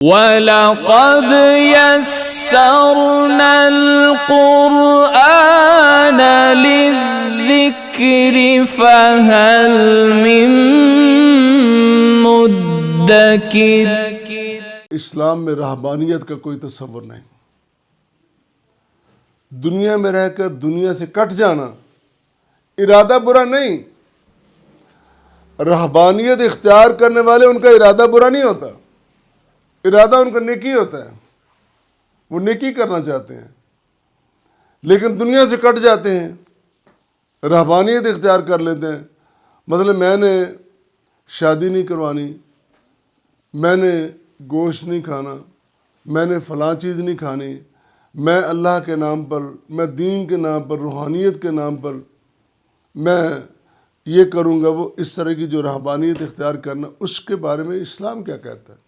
وَلَقَدْ يَسَّرْنَا الْقُرْآنَ لِلذِّكْرِ فَهَلْ مِن مُدَّكِرٍ۔ اسلام میں رہبانیت کا کوئی تصور نہیں۔ دنیا میں رہ کر دنیا سے کٹ جانا ارادہ برا نہیں۔ رہبانیت اختیار کرنے والے ان کا ارادہ برا نہیں ہوتا، ارادہ ان کا نیکی ہوتا ہے، وہ نیکی کرنا چاہتے ہیں، لیکن دنیا سے کٹ جاتے ہیں، رہبانیت اختیار کر لیتے ہیں۔ مثلا میں نے شادی نہیں کروانی، میں نے گوشت نہیں کھانا، میں نے فلاں چیز نہیں کھانی، میں اللہ کے نام پر، میں دین کے نام پر، روحانیت کے نام پر میں یہ کروں گا، وہ اس طرح کی جو رہبانیت اختیار کرنا، اس کے بارے میں اسلام کیا کہتا ہے؟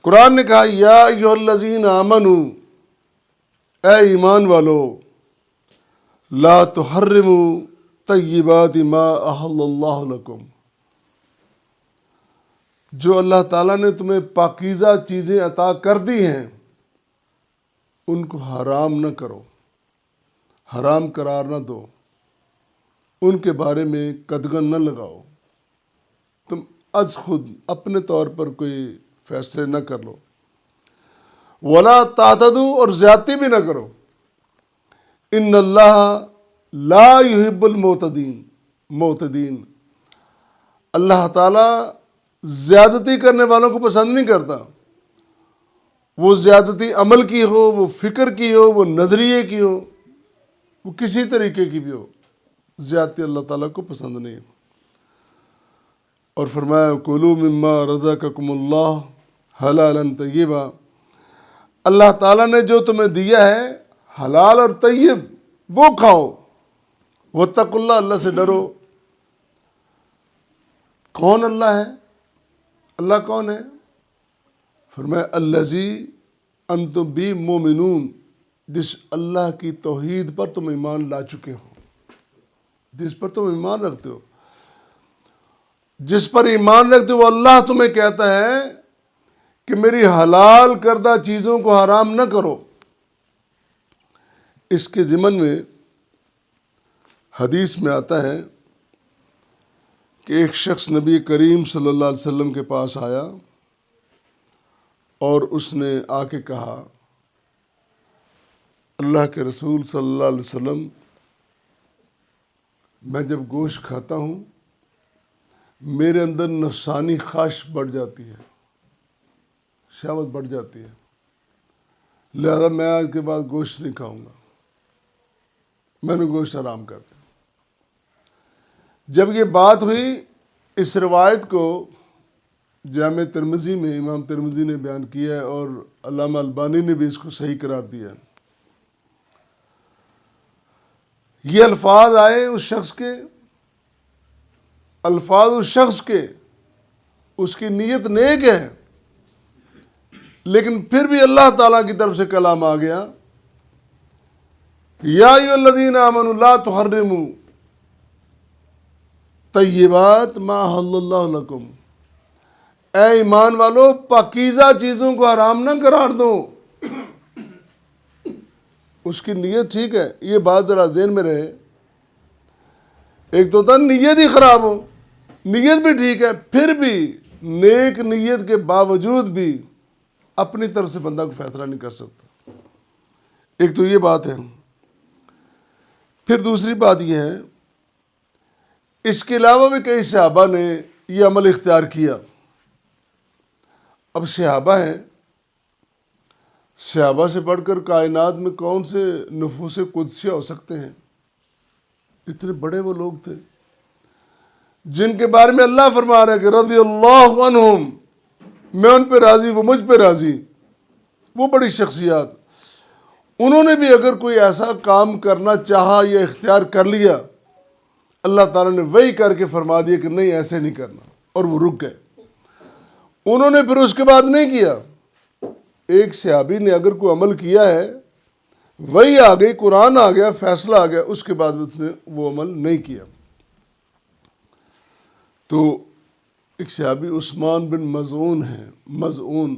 قرآن نے کہا یا ایھا الذین آمنوا، اے ایمان والو، لا تحرموا طیبات ما احل اللہ لکم، جو اللہ تعالیٰ نے تمہیں پاکیزہ چیزیں عطا کر دی ہیں ان کو حرام نہ کرو، حرام قرار نہ دو، ان کے بارے میں قدغن نہ لگاؤ، تم از خود اپنے طور پر کوئی فیصلے نہ کر لو۔ ولا تعتدوا، اور زیادتی بھی نہ کرو، ان اللہ لا یحب المعتدین، اللہ تعالیٰ زیادتی کرنے والوں کو پسند نہیں کرتا۔ وہ زیادتی عمل کی ہو، وہ فکر کی ہو، وہ نظریے کی ہو، وہ کسی طریقے کی بھی ہو، زیادتی اللہ تعالیٰ کو پسند نہیں۔ اور فرمایا کلوا مما رزقکم اللہ حلالا طیبا، اللہ تعالیٰ نے جو تمہیں دیا ہے حلال اور طیب وہ کھاؤ۔ واتقوا اللہ، اللہ سے ڈرو۔ کون اللہ ہے؟ اللہ کون ہے؟ فرمایا الذی انتم بہ مؤمنون، جس اللہ کی توحید پر تم ایمان لا چکے ہو، جس پر تم ایمان رکھتے ہو، جس پر ایمان رکھتے ہو، اللہ تمہیں کہتا ہے کہ میری حلال کردہ چیزوں کو حرام نہ کرو۔ اس کے ضمن میں حدیث میں آتا ہے کہ ایک شخص نبی کریم صلی اللہ علیہ وسلم کے پاس آیا اور اس نے آ کے کہا اللہ کے رسول صلی اللہ علیہ وسلم، میں جب گوشت کھاتا ہوں میرے اندر نفسانی خواہش بڑھ جاتی ہے، شہوت بڑھ جاتی ہے، لہذا میں آج کے بعد گوشت نہیں کھاؤں گا، میں نے گوشت حرام کر دیا۔ جب یہ بات ہوئی، اس روایت کو جامع ترمذی میں امام ترمذی نے بیان کیا ہے اور علامہ البانی نے بھی اس کو صحیح قرار دیا ہے۔ یہ الفاظ آئے اس شخص کے، الفاظ اس شخص کے، اس کی نیت نیک ہے، لیکن پھر بھی اللہ تعالیٰ کی طرف سے کلام آ گیا یا ایھا الذین آمنوا لا تحرموا طیبات ما احل اللہ لکم، اے ایمان والو پاکیزہ چیزوں کو حرام نہ قرار دو۔ اس کی نیت ٹھیک ہے، یہ بات ذرا ذہن میں رہے۔ ایک تو ہوتا نیت ہی خراب ہو، نیت بھی ٹھیک ہے، پھر بھی نیک نیت کے باوجود بھی اپنی طرف سے بندہ کو فیصلہ نہیں کر سکتا۔ ایک تو یہ بات ہے۔ پھر دوسری بات یہ ہے، اس کے علاوہ بھی کئی صحابہ نے یہ عمل اختیار کیا۔ اب صحابہ ہیں، صحابہ سے بڑھ کر کائنات میں کون سے نفوس قدسیہ ہو سکتے ہیں؟ اتنے بڑے وہ لوگ تھے جن کے بارے میں اللہ فرما رہا ہے کہ رضی اللہ عنہم، میں ان پہ راضی، وہ مجھ پہ راضی۔ وہ بڑی شخصیات، انہوں نے بھی اگر کوئی ایسا کام کرنا چاہا یا اختیار کر لیا، اللہ تعالیٰ نے وہی کر کے فرما دیا کہ نہیں ایسے نہیں کرنا، اور وہ رک گئے۔ انہوں نے پھر اس کے بعد نہیں کیا۔ ایک صحابی نے اگر کوئی عمل کیا ہے، وہی آ گئی، قرآن آ گیا، فیصلہ آ گیا، اس کے بعد اس نے وہ عمل نہیں کیا۔ تو ایک صحابی عثمان بن مظعون ہیں، مظعون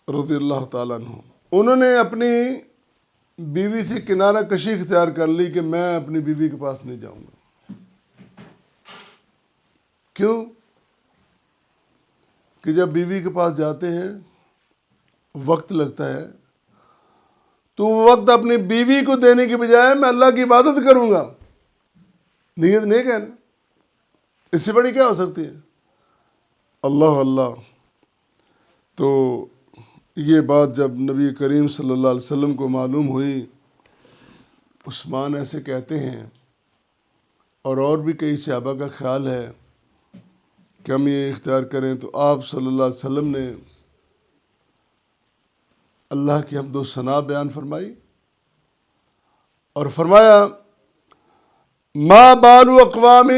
رضی اللہ تعالیٰ عنہ، انہوں نے اپنی بیوی سے کنارہ کشی اختیار کر لی کہ میں اپنی بیوی کے پاس نہیں جاؤں گا۔ کیوں؟ کہ جب بیوی کے پاس جاتے ہیں وقت لگتا ہے تو وہ وقت اپنی بیوی کو دینے کی بجائے میں اللہ کی عبادت کروں گا۔ نیت نہیں کہنا، اس سے بڑی کیا ہو سکتی ہے؟ اللہ اللہ۔ تو یہ بات جب نبی کریم صلی اللہ علیہ وسلم کو معلوم ہوئی، عثمان ایسے کہتے ہیں، اور بھی کئی صحابہ کا خیال ہے کہ ہم یہ اختیار کریں، تو آپ صلی اللہ علیہ وسلم نے اللہ کی حمد و ثنا بیان فرمائی اور فرمایا ما بال اقوام،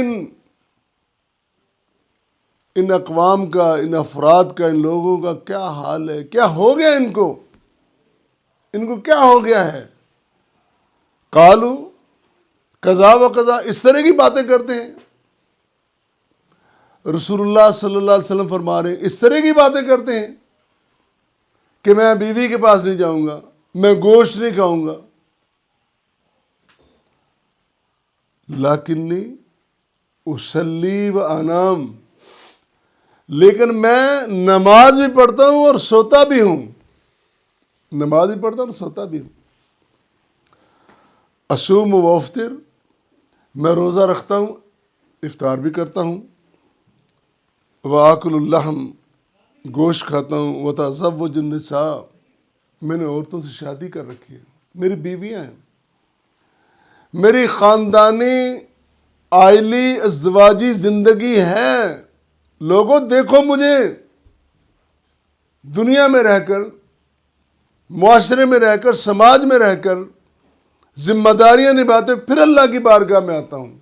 ان اقوام کا، ان افراد کا، ان لوگوں کا کیا حال ہے، کیا ہو گیا ان کو کیا ہو گیا ہے؟ قالو قضا و قضا، اس طرح کی باتیں کرتے ہیں۔ رسول اللہ صلی اللہ علیہ وسلم فرما رہے ہیں اس طرح کی باتیں کرتے ہیں کہ میں بیوی کے پاس نہیں جاؤں گا، میں گوشت نہیں کھاؤں گا، لیکنی اصلی و انام، لیکن میں نماز بھی پڑھتا ہوں اور سوتا بھی ہوں، نماز بھی پڑھتا ہوں اور سوتا بھی ہوں۔ اصوم و افطر، میں روزہ رکھتا ہوں، افطار بھی کرتا ہوں۔ وآکل اللحم، گوشت کھاتا ہوں۔ وتزوج النساء، میں نے عورتوں سے شادی کر رکھی ہے، میری بیویاں ہیں، میری خاندانی عائلی ازدواجی زندگی ہے۔ لوگوں دیکھو مجھے دنیا میں رہ کر، معاشرے میں رہ کر، سماج میں رہ کر ذمہ داریاں نبھاتے، پھر اللہ کی بارگاہ میں آتا ہوں،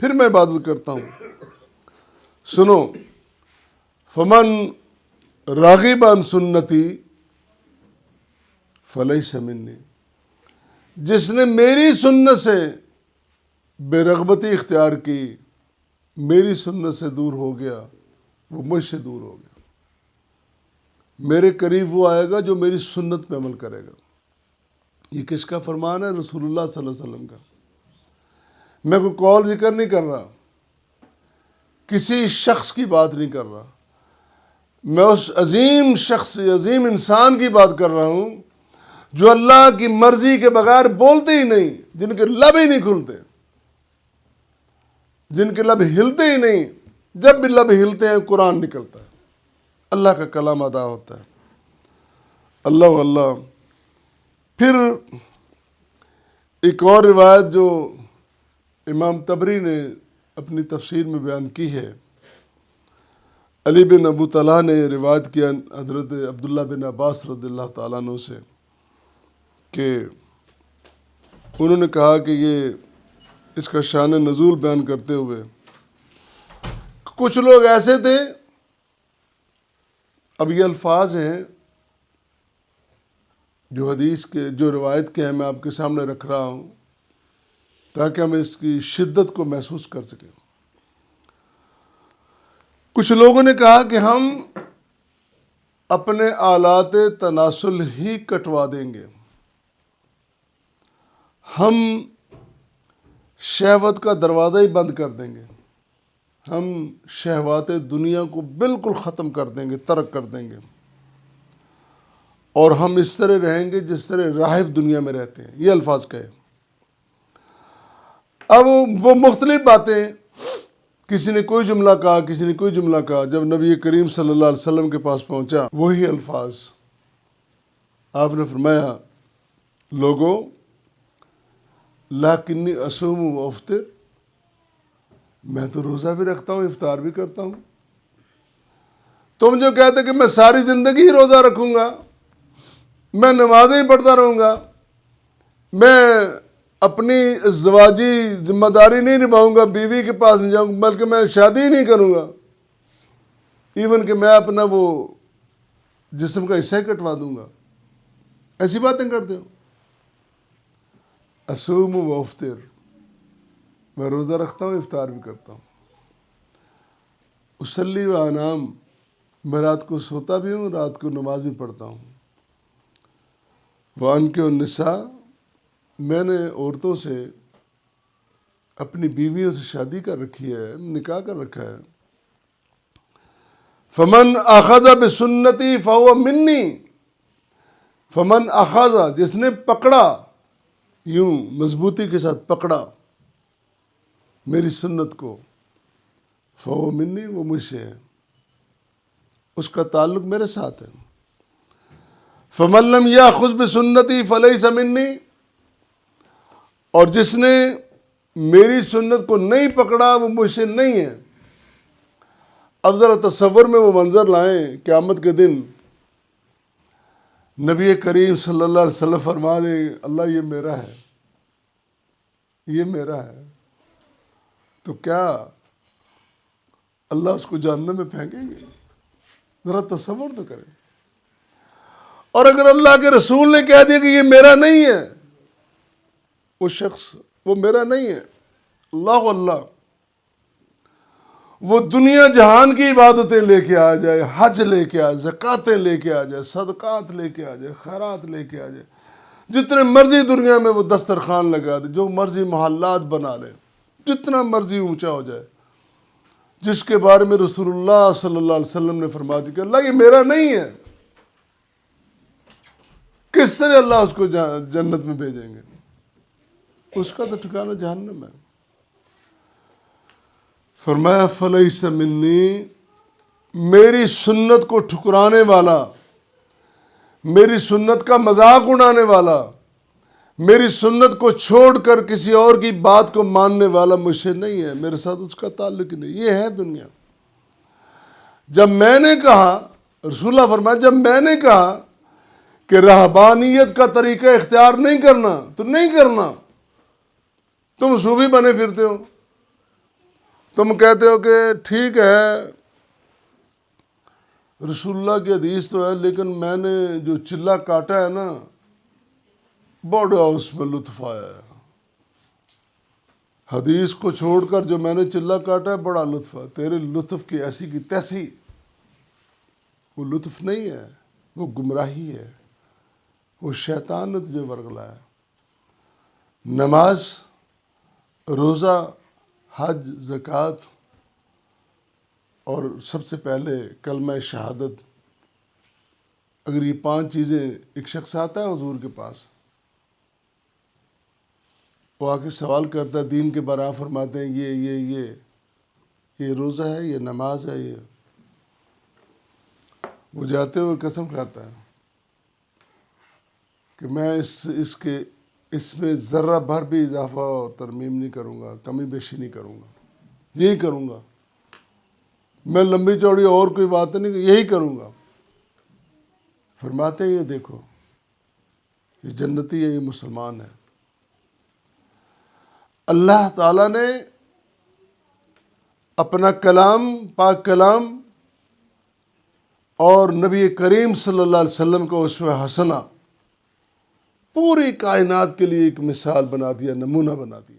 پھر میں عبادت کرتا ہوں۔ سنو، فمن راغب عن سنتی فلیس منی، جس نے میری سنت سے بے رغبتی اختیار کی، میری سنت سے دور ہو گیا، وہ مجھ سے دور ہو گیا۔ میرے قریب وہ آئے گا جو میری سنت پہ عمل کرے گا۔ یہ کس کا فرمان ہے؟ رسول اللہ صلی اللہ علیہ وسلم کا۔ میں کوئی قول ذکر نہیں کر رہا، کسی شخص کی بات نہیں کر رہا، میں اس عظیم شخص، عظیم انسان کی بات کر رہا ہوں جو اللہ کی مرضی کے بغیر بولتے ہی نہیں، جن کے لب ہی نہیں کھلتے، جن کے لب ہلتے ہی نہیں، جب بھی لب ہلتے ہیں قرآن نکلتا ہے، اللہ کا کلام ادا ہوتا ہے۔ اللہ اللہ۔ پھر ایک اور روایت جو امام طبری نے اپنی تفسیر میں بیان کی ہے، علی بن ابو طلحہ نے روایت کیا حضرت عبداللہ بن عباس رضی اللہ تعالیٰ عنہ سے کہ انہوں نے کہا کہ یہ اس کا شان نزول بیان کرتے ہوئے، کچھ لوگ ایسے تھے، اب یہ الفاظ ہیں جو حدیث کے، جو روایت کے ہیں، میں آپ کے سامنے رکھ رہا ہوں تاکہ ہم اس کی شدت کو محسوس کر سکیں۔ کچھ لوگوں نے کہا کہ ہم اپنے آلات تناسل ہی کٹوا دیں گے، ہم شہوت کا دروازہ ہی بند کر دیں گے، ہم شہوات دنیا کو بالکل ختم کر دیں گے، ترک کر دیں گے، اور ہم اس طرح رہیں گے جس طرح راہب دنیا میں رہتے ہیں۔ یہ الفاظ کہے۔ اب وہ مختلف باتیں، کسی نے کوئی جملہ کہا، کسی نے کوئی جملہ کہا، جب نبی کریم صلی اللہ علیہ وسلم کے پاس پہنچا وہی الفاظ، آپ نے فرمایا لوگوں لیکنی اصوم و افطر، میں تو روزہ بھی رکھتا ہوں، افطار بھی کرتا ہوں، تم جو کہتے کہ میں ساری زندگی ہی روزہ رکھوں گا، میں نمازیں ہی پڑھتا رہوں گا، میں اپنی ازدواجی ذمہ داری نہیں نبھاؤں گا، بیوی کے پاس نہیں جاؤں گا، بلکہ میں شادی ہی نہیں کروں گا، ایون کہ میں اپنا وہ جسم کا حصہ ہی کٹوا دوں گا، ایسی باتیں کرتے ہو۔ اصوم و افطر، میں روزہ رکھتا ہوں، افطار بھی کرتا ہوں۔ اسلی و انام، میں رات کو سوتا بھی ہوں، رات کو نماز بھی پڑھتا ہوں۔ وانکحوا النساء، میں نے عورتوں سے، اپنی بیویوں سے شادی کر رکھی ہے، نکاح کر رکھا ہے۔ فمن اخذ بسنتی فهو منی، فمن اخذ، جس نے پکڑا، یوں مضبوطی کے ساتھ پکڑا میری سنت کو، فهو منی، وہ مجھ سے ہے، اس کا تعلق میرے ساتھ ہے۔ فمن لم یاخذ بسنتی فلیس منی، اور جس نے میری سنت کو نہیں پکڑا وہ مجھ سے نہیں ہے۔ اب ذرا تصور میں وہ منظر لائیں، قیامت کے دن نبی کریم صلی اللہ علیہ وسلم فرما دیں، اللہ یہ میرا ہے، یہ میرا ہے، تو کیا اللہ اس کو جہنم میں پھینکیں گے؟ ذرا تصور تو کریں۔ اور اگر اللہ کے رسول نے کہہ دیا کہ یہ میرا نہیں ہے، وہ شخص وہ میرا نہیں ہے، اللہ اللہ، وہ دنیا جہان کی عبادتیں لے کے آ جائے، حج لے کے آ جائے، زکوٰۃیں لے کے آ جائے، صدقات لے کے آ جائے، خیرات لے کے آ جائے، جتنے مرضی دنیا میں وہ دسترخوان لگا دے، جو مرضی محلات بنا لے، جتنا مرضی اونچا ہو جائے، جس کے بارے میں رسول اللہ صلی اللہ علیہ وسلم نے فرما دیا کہ اللہ یہ میرا نہیں ہے، کس طرح اللہ اس کو جنت میں بھیجیں گے؟ اس کا تو ٹھکانہ جہنم ہے۔ فرمایا فلیس منی، میری سنت کو ٹھکرانے والا، میری سنت کا مذاق اڑانے والا، میری سنت کو چھوڑ کر کسی اور کی بات کو ماننے والا مجھ سے نہیں ہے، میرے ساتھ اس کا تعلق نہیں۔ یہ ہے دنیا۔ جب میں نے کہا، رسول اللہ فرمایا، جب میں نے کہا کہ رہبانیت کا طریقہ اختیار نہیں کرنا تو نہیں کرنا، تم صوفی بنے پھرتے ہو، تم کہتے ہو کہ ٹھیک ہے رسول اللہ کی حدیث تو ہے، لیکن میں نے جو چلہ کاٹا ہے نا، بڑا اس میں لطف آیا ہے، حدیث کو چھوڑ کر جو میں نے چلہ کاٹا ہے بڑا لطف ہے۔ تیرے لطف کی ایسی کی تیسی، وہ لطف نہیں ہے، وہ گمراہی ہے، وہ شیطان نے تجھے ورگلایا۔ نماز، روزہ، حج، زکوٰۃ، اور سب سے پہلے کلمہ شہادت، اگر یہ 5 چیزیں، ایک شخص آتا ہے حضور کے پاس، وہ آ کے سوال کرتا ہے دین کے بارے، فرماتے ہیں یہ روزہ ہے، یہ نماز ہے، یہ، وہ جاتے ہوئے قسم کھاتا ہے کہ میں اس میں ذرہ بھر بھی اضافہ اور ترمیم نہیں کروں گا، کمی بیشی نہیں کروں گا، یہی کروں گا، میں لمبی چوڑی اور کوئی بات نہیں، یہی کروں گا۔ فرماتے ہیں یہ دیکھو، یہ جنتی ہے، یہ مسلمان ہے۔ اللہ تعالیٰ نے اپنا کلام، پاک کلام، اور نبی کریم صلی اللہ علیہ وسلم کو اسوہ حسنہ پوری کائنات کے لیے ایک مثال بنا دیا، نمونہ بنا دیا۔